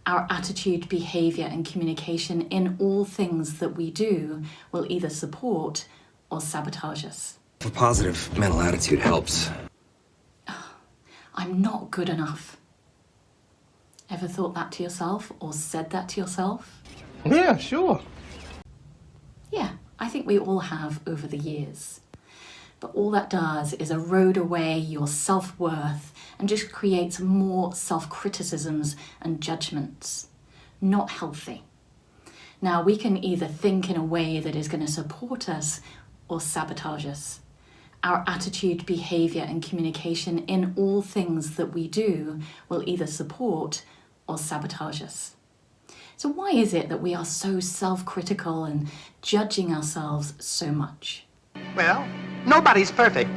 Our attitude, behaviour and communication in all things that we do will either support or sabotage us. A positive mental attitude helps. I'm not good enough. Ever thought that to yourself or said that to yourself? Yeah, sure. Yeah, I think we all have over the years. But all that does is erode away your self-worth and just creates more self-criticisms and judgments. Not healthy. Now, we can either think in a way that is going to support us or sabotage us. Our attitude, behaviour and communication in all things that we do will either support or sabotage us. So why is it that we are so self-critical and judging ourselves so much? Well, nobody's perfect.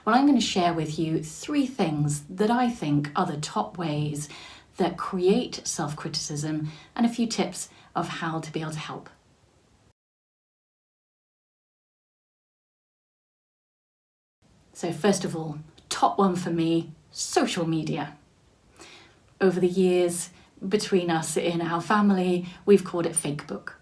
Well, I'm going to share with you 3 things that I think are the top ways that create self-criticism and a few tips of how to be able to help. So first of all, top one for me, social media. Over the years, between us in our family, we've called it Facebook.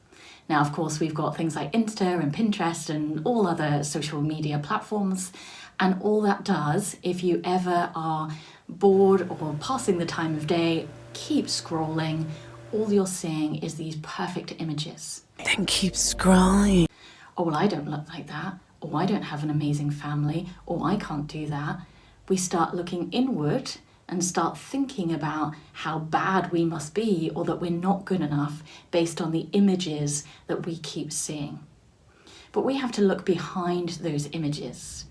Now, of course, we've got things like Insta and Pinterest and all other social media platforms. And all that does, if you ever are bored or passing the time of day, keep scrolling. All you're seeing is these perfect images. Then keep scrolling. Oh, well, I don't look like that. Oh, I don't have an amazing family. Oh, I can't do that. We start looking inward and start thinking about how bad we must be or that we're not good enough based on the images that we keep seeing. But we have to look behind those images.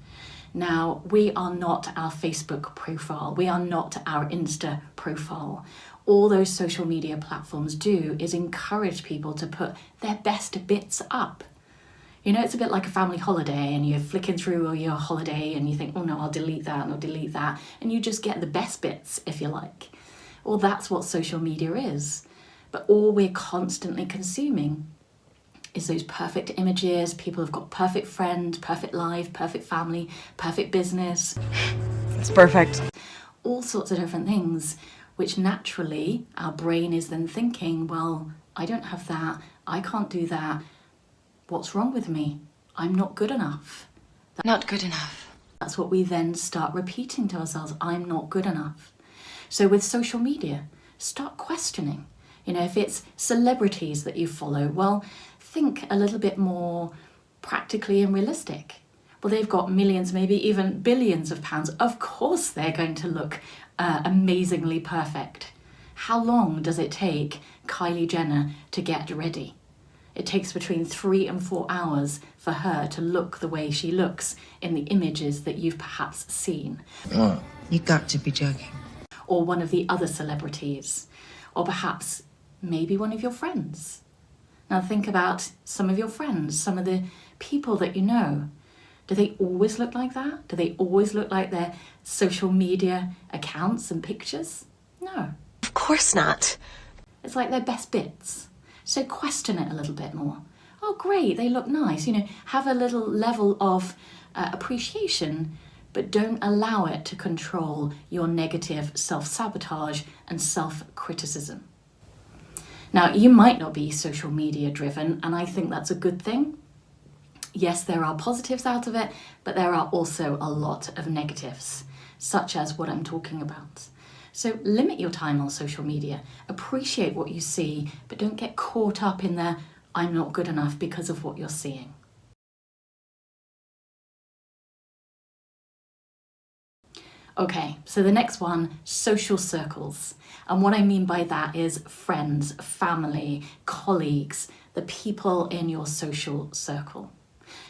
Now, we are not our Facebook profile. We are not our Insta profile. All those social media platforms do is encourage people to put their best bits up. You know, it's a bit like a family holiday and you're flicking through your holiday and you think, oh no, I'll delete that and I'll delete that. And you just get the best bits, if you like. Well, that's what social media is. But all we're constantly consuming is those perfect images. People have got perfect friends, perfect life, perfect family, perfect business. It's perfect. All sorts of different things, which naturally our brain is then thinking, well, I don't have that. I can't do that. What's wrong with me? I'm not good enough. Not good enough. That's what we then start repeating to ourselves. I'm not good enough. So with social media, start questioning. You know, if it's celebrities that you follow, well, think a little bit more practically and realistic. Well, they've got millions, maybe even billions of pounds. Of course they're going to look amazingly perfect. How long does it take Kylie Jenner to get ready? It takes between 3 and 4 hours for her to look the way she looks in the images that you've perhaps seen. You got to be joking. Or one of the other celebrities. Or perhaps maybe one of your friends. Now think about some of your friends, some of the people that you know. Do they always look like that? Do they always look like their social media accounts and pictures? No. Of course not. It's like their best bits. So question it a little bit more. Oh, great, they look nice. You know, have a little level of appreciation, but don't allow it to control your negative self-sabotage and self-criticism. Now, you might not be social media driven, and I think that's a good thing. Yes, there are positives out of it, but there are also a lot of negatives, such as what I'm talking about. So limit your time on social media, appreciate what you see, but don't get caught up in the I'm not good enough because of what you're seeing. Okay, so the next one, social circles. And what I mean by that is friends, family, colleagues, the people in your social circle.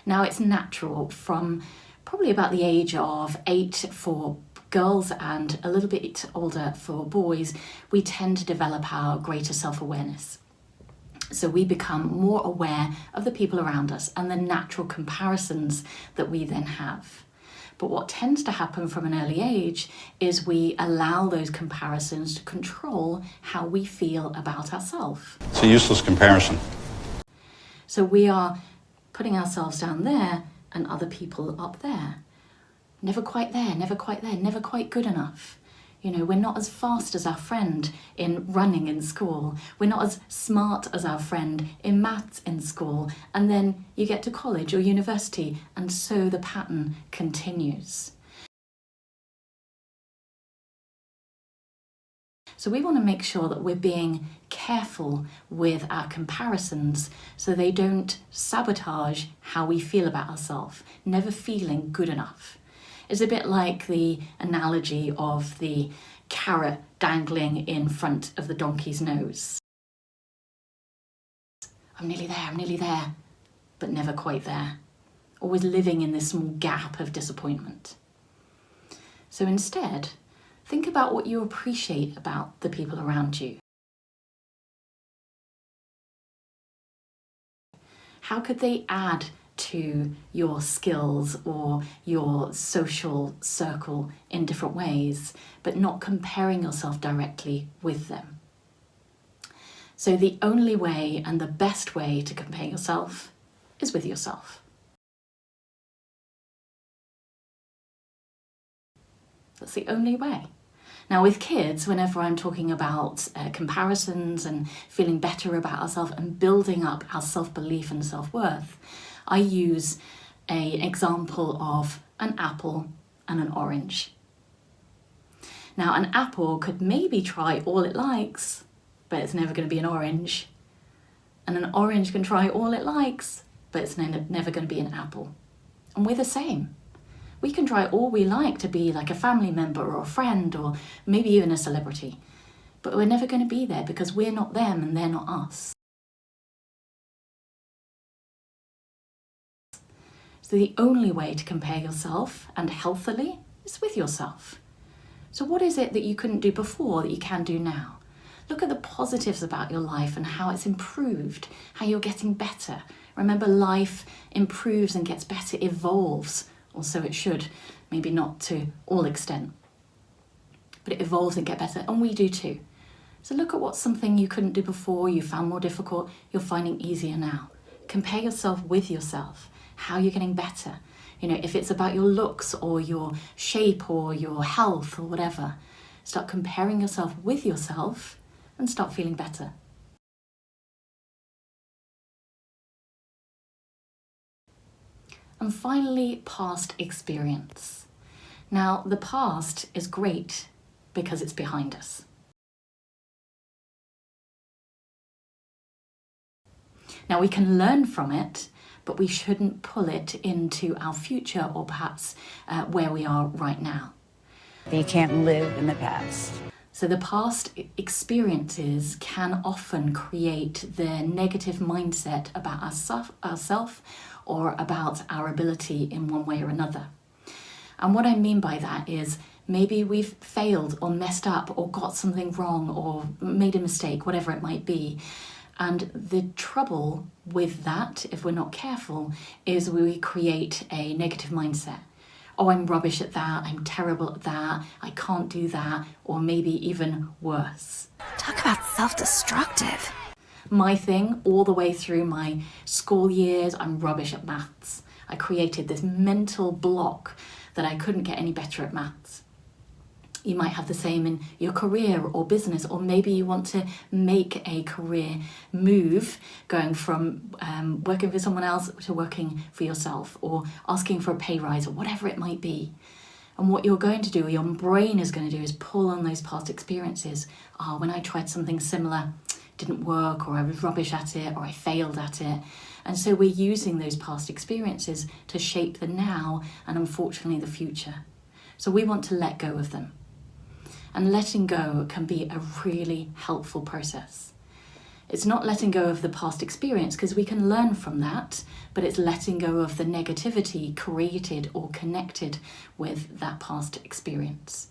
Now it's natural from probably about the age of 8 for girls and a little bit older for boys, we tend to develop our greater self-awareness. So we become more aware of the people around us and the natural comparisons that we then have. But what tends to happen from an early age is we allow those comparisons to control how we feel about ourselves. It's a useless comparison. So we are putting ourselves down there and other people up there. Never quite there, never quite there, never quite good enough. You know, we're not as fast as our friend in running in school. We're not as smart as our friend in maths in school. And then you get to college or university, and so the pattern continues. So we want to make sure that we're being careful with our comparisons so they don't sabotage how we feel about ourselves, never feeling good enough. It's a bit like the analogy of the carrot dangling in front of the donkey's nose. I'm nearly there, but never quite there. Always living in this small gap of disappointment. So instead, think about what you appreciate about the people around you. How could they add to your skills or your social circle in different ways, but not comparing yourself directly with them? So the only way and the best way to compare yourself is with yourself. That's the only way. Now with kids, whenever I'm talking about comparisons and feeling better about ourselves and building up our self-belief and self-worth, I use an example of an apple and an orange. Now an apple could maybe try all it likes, but it's never going to be an orange. And an orange can try all it likes, but it's never going to be an apple. And we're the same. We can try all we like to be like a family member or a friend or maybe even a celebrity, but we're never going to be there because we're not them and they're not us. So the only way to compare yourself, and healthily, is with yourself. So what is it that you couldn't do before that you can do now? Look at the positives about your life and how it's improved, how you're getting better. Remember, life improves and gets better, evolves. Or so it should, maybe not to all extent. But it evolves and gets better, and we do too. So look at what's something you couldn't do before, you found more difficult, you're finding easier now. Compare yourself with yourself, how you're getting better. You know, if it's about your looks or your shape or your health or whatever, start comparing yourself with yourself and start feeling better. And finally, past experience. Now, the past is great because it's behind us. Now, we can learn from it, but we shouldn't pull it into our future or perhaps where we are right now. You can't live in the past. So the past experiences can often create the negative mindset about ourselves or about our ability in one way or another. And what I mean by that is maybe we've failed or messed up or got something wrong or made a mistake, whatever it might be. And the trouble with that, if we're not careful, is we create a negative mindset. Oh, I'm rubbish at that, I'm terrible at that, I can't do that, or maybe even worse. Talk about self-destructive. My thing, all the way through my school years, I'm rubbish at maths. I created this mental block that I couldn't get any better at maths. You might have the same in your career or business, or maybe you want to make a career move, going from working for someone else to working for yourself, or asking for a pay rise, or whatever it might be. And what you're going to do, or your brain is going to do, is pull on those past experiences. When I tried something similar, it didn't work, or I was rubbish at it, or I failed at it. And so we're using those past experiences to shape the now and unfortunately the future. So we want to let go of them. And letting go can be a really helpful process. It's not letting go of the past experience because we can learn from that, but it's letting go of the negativity created or connected with that past experience.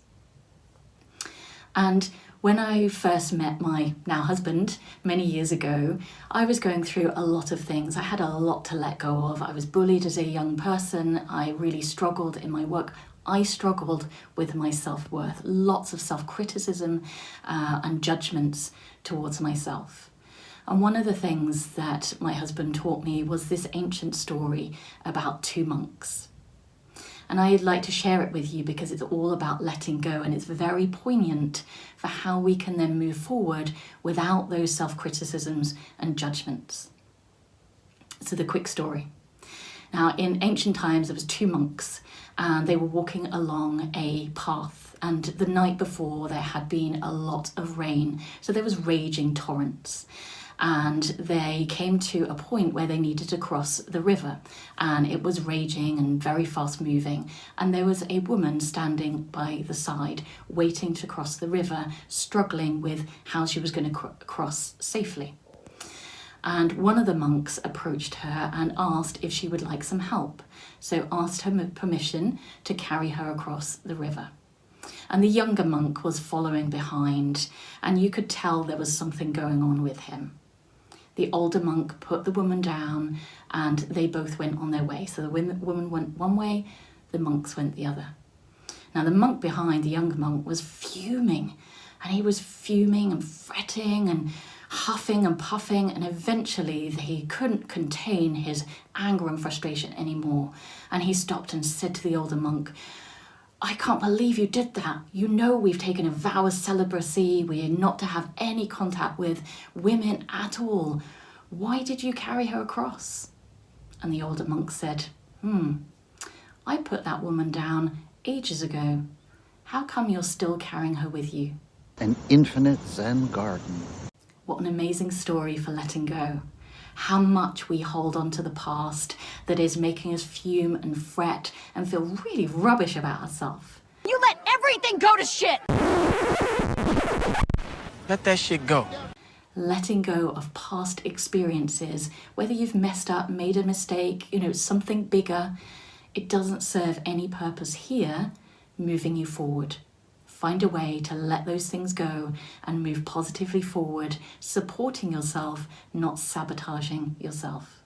And when I first met my now husband many years ago, I was going through a lot of things. I had a lot to let go of. I was bullied as a young person. I really struggled in my work. I struggled with my self-worth, lots of self-criticism and judgments towards myself. And one of the things that my husband taught me was this ancient story about two monks. And I'd like to share it with you because it's all about letting go, and it's very poignant for how we can then move forward without those self-criticisms and judgments. So the quick story. Now, in ancient times, there was two monks, and they were walking along a path, and the night before there had been a lot of rain, so there was raging torrents. And they came to a point where they needed to cross the river, and it was raging and very fast moving, and there was a woman standing by the side waiting to cross the river, struggling with how she was going to cross safely. And one of the monks approached her and asked if she would like some help, so asked her permission to carry her across the river. And the younger monk was following behind, and you could tell there was something going on with him. The older monk put the woman down, and they both went on their way. So the woman went one way, the monks went the other. Now the monk behind, the younger monk, was fuming, and he was fuming and fretting and huffing and puffing, and eventually he couldn't contain his anger and frustration anymore. And he stopped and said to the older monk, "I can't believe you did that. You know we've taken a vow of celibacy. We are not to have any contact with women at all. Why did you carry her across?" And the older monk said, I put that woman down ages ago. How come you're still carrying her with you? An infinite Zen garden. What an amazing story for letting go. How much we hold on to the past that is making us fume and fret and feel really rubbish about ourselves. You let everything go to shit! Let that shit go. Letting go of past experiences, whether you've messed up, made a mistake, something bigger, it doesn't serve any purpose here, moving you forward. Find a way to let those things go and move positively forward, supporting yourself, not sabotaging yourself.